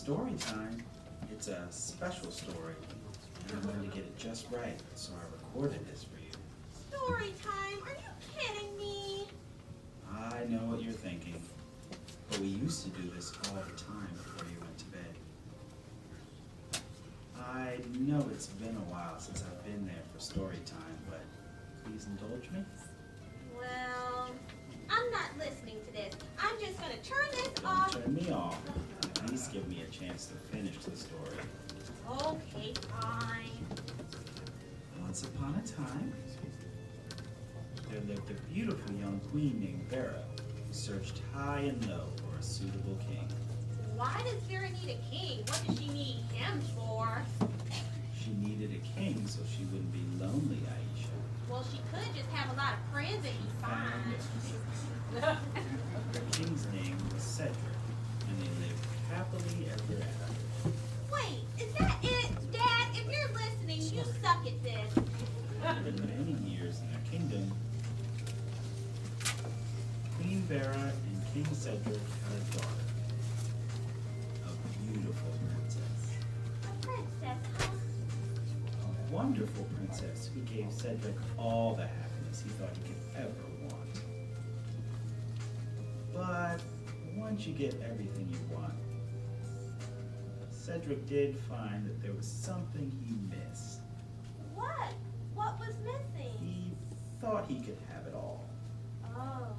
story time. It's a special story, and I'm going to get it just right, so I recorded this for you. Story time? Are you kidding me? I know what you're thinking, but we used to do this all the time before you went to bed. I know it's been a while since I've been there for story time, but please indulge me. Well, I'm not listening to this. I'm just gonna turn this Don't off. turn me off. At least give me a chance to finish the story. Okay, fine. Once upon a time, there lived a beautiful young queen named Vera, who searched high and low for a suitable king. Why does Vera need a king? What does she need him for? She needed a king so she wouldn't be lonely, Aisha. Well, she could just have a lot of friends and be fine. The king's name was Cedric, and they lived happily ever after. Wait, is that it? Dad, if you're listening, you suck at this. After many years in their kingdom, Queen Vera and King Cedric had a daughter, a beautiful princess. A princess, huh? A wonderful princess who gave Cedric all the happiness he thought he could ever want. But once you get everything you want, Cedric did find that there was something he missed. What? What was missing? He thought he could have it all. Oh.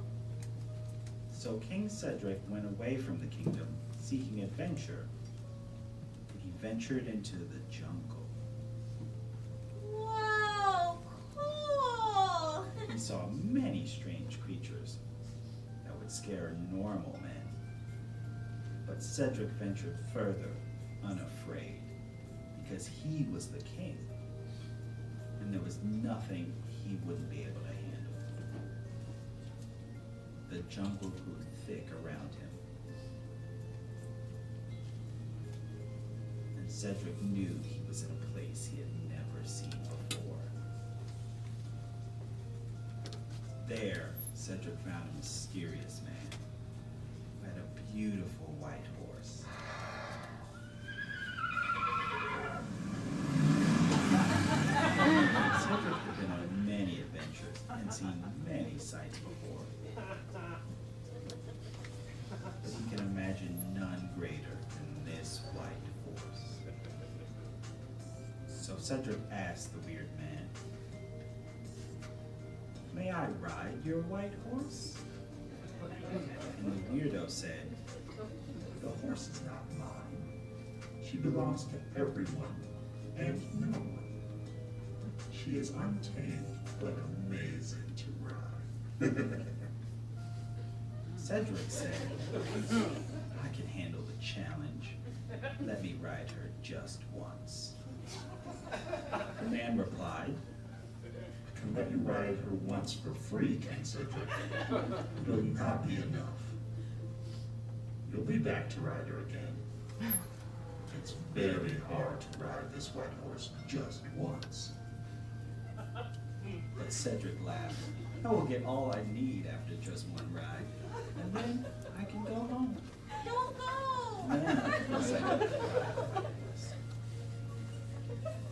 So King Cedric went away from the kingdom, seeking adventure, and he ventured into the jungle. Whoa, cool! He saw many strange creatures that would scare normal men. But Cedric ventured further, unafraid, because he was the king, and there was nothing he wouldn't be able to handle. The jungle grew thick around him, and Cedric knew he was in a place he had never seen before. There, Cedric found a mysterious man who had a beautiful white horse. Cedric had been on many adventures and seen many sights before, but he can imagine none greater than this white horse. So Cedric asked the weird man, "May I ride your white horse?" And the weirdo said, The horse is not mine. She belongs to everyone and no one. She is untamed, but amazing to ride. Cedric said, "I can handle the challenge. Let me ride her just once." The man replied, I can let you ride her once for free, King Cedric. It will not be enough. You'll be back to ride her again. It's very hard to ride this white horse just once. but Cedric laughed. "I will get all I need after just one ride, and then I can go home." Don't go!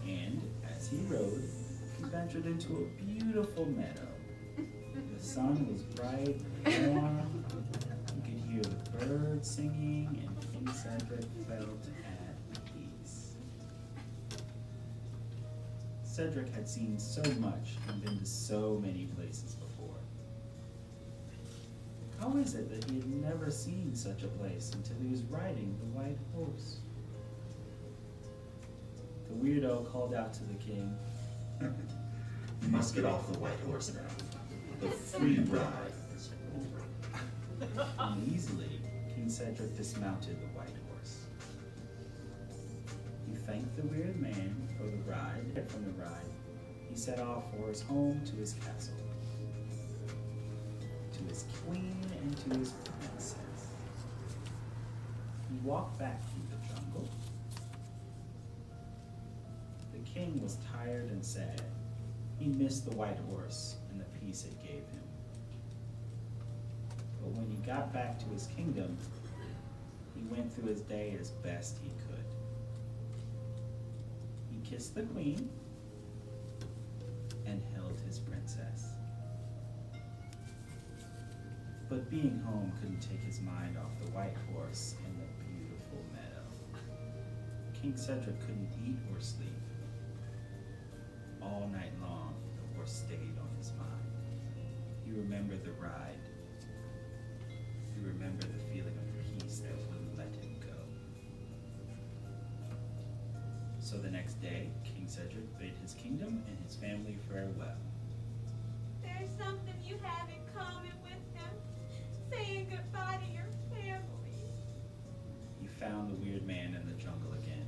And as he rode, he ventured into a beautiful meadow. The sun was bright and warm. You could hear the birds singing, and King Cedric felt at peace. Cedric had seen so much and been to so many places before. How is it that he had never seen such a place until he was riding the white horse? The weirdo called out to the king, You must get off the white horse now. The free ride is over. Uneasily, King Cedric dismounted the white horse. He thanked the weird man for the ride. From the ride, he set off for his home, to his castle, to his queen, and to his princess. He walked back through the jungle. The king was tired and sad. He missed the white horse and the peace it gave him. But when he got back to his kingdom, He went through his day as best he could. He kissed the queen and held his princess. But being home couldn't take his mind off the white horse and the beautiful meadow. King Cedric couldn't eat or sleep. All night long, the horse stayed on his mind. He remembered the ride. He remembered the feeling of peace that wouldn't let him go. So the next day, King Cedric bade his kingdom and his family farewell. There's something you have in common with him. Saying goodbye to your family. He found the weird man in the jungle again,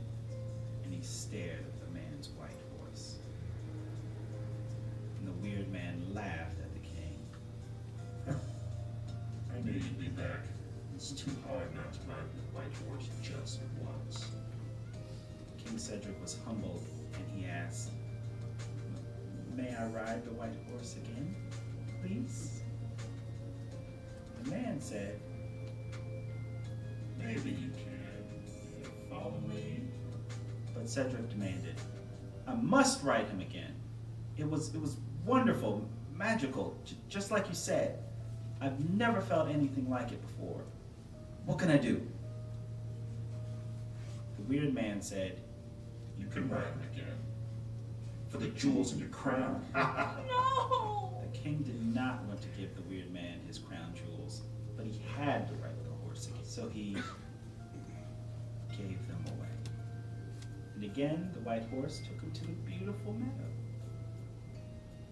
and he stared at the man's white horse. And the weird man laughed at the king. I knew you'd be back. It's too hard not to ride the white horse just once. King Cedric was humbled, and he asked, "May I ride the white horse again, please?" The man said, Maybe you can. Follow me. but Cedric demanded, "I must ride him again. It was wonderful, magical, just like you said. I've never felt anything like it before. What can I do?" The weird man said, You can ride him again. For the jewels in your crown. No! The king did not want to give the weird man his crown jewels, but he had to ride the horse again, so he gave them away. And again, the white horse took him to the beautiful meadow.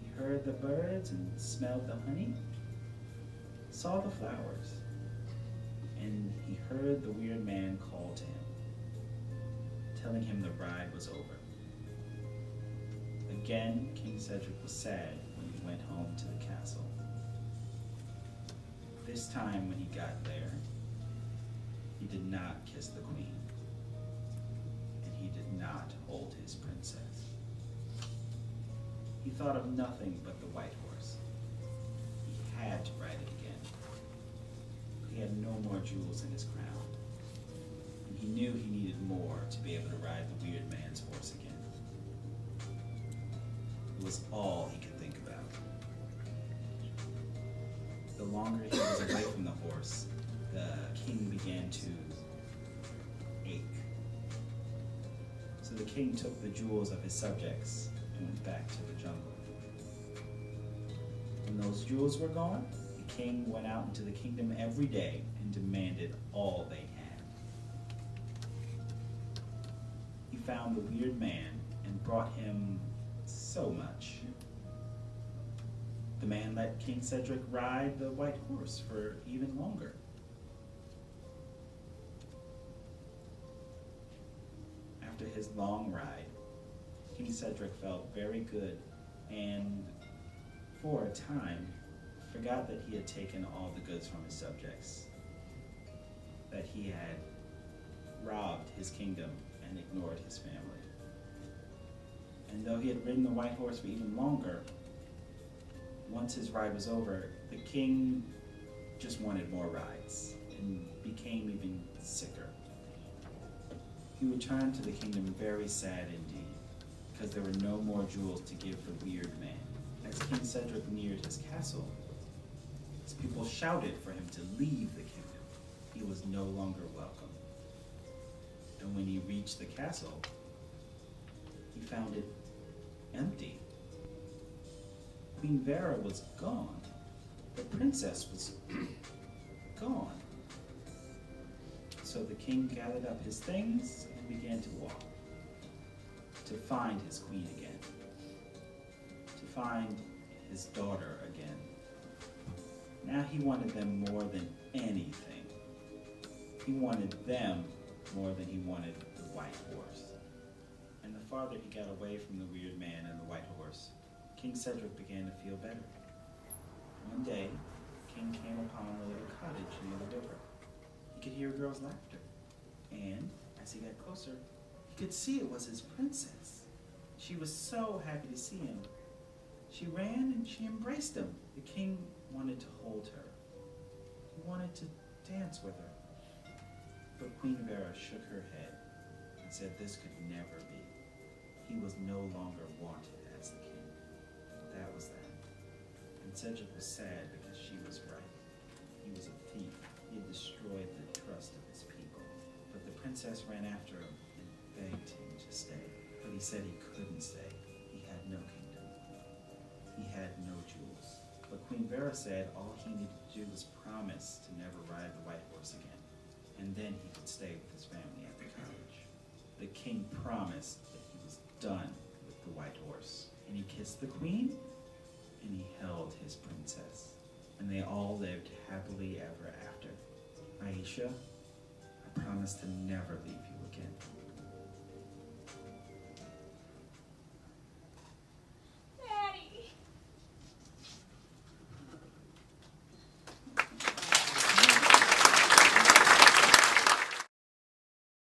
He heard the birds and smelled the honey, saw the flowers, and he heard the weird man call to him, telling him the ride was over. Again, King Cedric was sad when he went home to the castle. This time when he got there, he did not kiss the queen, and he did not hold his princess. He thought of nothing but the white horse. He had to ride it again. He had no more jewels in his crown, and he knew he needed more to be able to ride the weird man's horse again. It was all he could think about. The longer he was away from the horse, the king began to ache. So the king took the jewels of his subjects and went back to the jungle. When those jewels were gone, the king went out into the kingdom every day and demanded all they had. He found the weird man and brought him so much. The man let King Cedric ride the white horse for even longer. After his long ride, King Cedric felt very good and, for a time, forgot that he had taken all the goods from his subjects, that he had robbed his kingdom and ignored his family. And though he had ridden the white horse for even longer, once his ride was over, the king just wanted more rides and became even sicker. He returned to the kingdom very sad indeed, because there were no more jewels to give the weird man. As King Cedric neared his castle, his people shouted for him to leave the kingdom. He was no longer welcome. And when he reached the castle, he found it empty. Queen Vera was gone. The princess was gone. So the king gathered up his things and began to walk, to find his queen again, to find his daughter again. Now he wanted them more than anything. He wanted them more than he wanted the white horse. And the farther he got away from the weird man and the white horse, King Cedric began to feel better. One day, King came upon a little cottage near the river. He could hear a girl's laughter, and as he got closer, he could see it was his princess. She was so happy to see him. She ran and she embraced him. The king wanted to hold her. He wanted to dance with her. But Queen Vera shook her head and said this could never be. He was no longer wanted as the king. That was that. And Cedric was sad because she was right. He was a thief. He had destroyed the trust of his people. But the princess ran after him and begged him to stay. But he said he couldn't stay. He had no kingdom. He had no jewels. But Queen Vera said all he needed to do was promise to never ride the white horse again. And then he could stay with his family at the cottage. The king promised that he was done with the white horse. And he kissed the queen, and he held his princess. And they all lived happily ever after. Aisha, I promise to never leave you